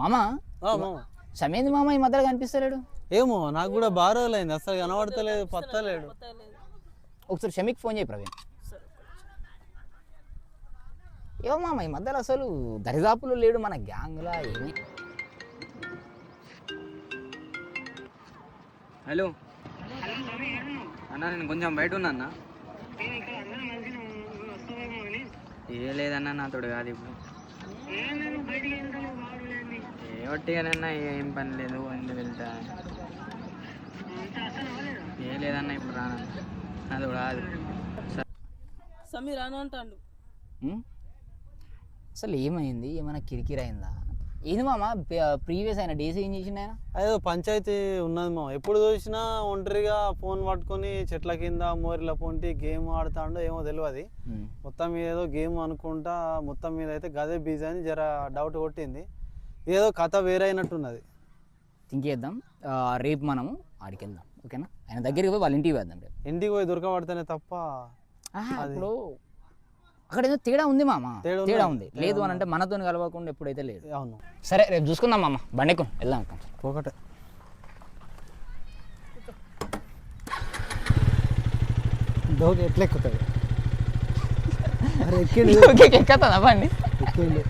మామ సమేంది మామ ఈ మధ్యలో కనిపిస్తలేడు. ఏమో నాకు కూడా బాగా రోజులైంది, అసలు కనబడతలేదు, పత్తలేడు. ఒకసారి షమికి ఫోన్ చేయి ప్రవీణ్. ఏమో మామ ఈ మధ్యలో అసలు దరిదాపులో లేడు మన గ్యాంగ్లా. ఏమి హలో అన్న, నేను కొంచెం బయట ఉన్నా అన్న. ఏ లేదన్నా, నాతోడు కాదు ఇప్పుడు. ఏ ఒట్టిగానన్నా, ఏం పని లేదు, ఎందుకు వెళ్తా. ఏ లేదన్నా, ఇప్పుడు రానన్నా, నాతోడు కాదు. సమీర్ రాను అంటాడు. అసలు ఏమైంది, ఏమైనా కిరికిరి అయిందా? ఏంది మామ ప్రీవియస్ అయిన డేస్ ఏం చేసిండు ఆయన? అదేదో పంచాయతీ ఉన్నది మామ, ఎప్పుడు చూసినా ఒంటరిగా ఫోన్ పట్టుకొని చెట్ల కింద మోరిల పొంటి గేమ్ ఆడుతాడో ఏమో తెలియదు. మొత్తం మీద ఏదో గేమ్ అనుకుంటా, మొత్తం మీద అయితే గదే బిజీ అని జర డౌట్ కొట్టింది. ఏదో కథ వేరే అయినట్టున్నది. థింక్ చేద్దాం, రేపు మనము ఆడికి వెళ్దాం, ఓకేనా? ఆయన దగ్గరికి పోయి వాళ్ళ ఇంటికి వేద్దాం రేపు. ఇంటికి పోయి దొరకబడితేనే తప్ప ఇప్పుడు అక్కడ ఏదో తేడా ఉంది మామ, తేడా ఉంది. లేదు అని అంటే మనతో కలవకుండా ఎప్పుడైతే లేదు. అవును, సరే రేపు చూసుకుందాం మామ, బండెక్కు వెళ్దాం. ఒకటే డోకి ఎట్లా ఎక్కుతాడు? ఎక్కదా బండి? ఎక్కండి.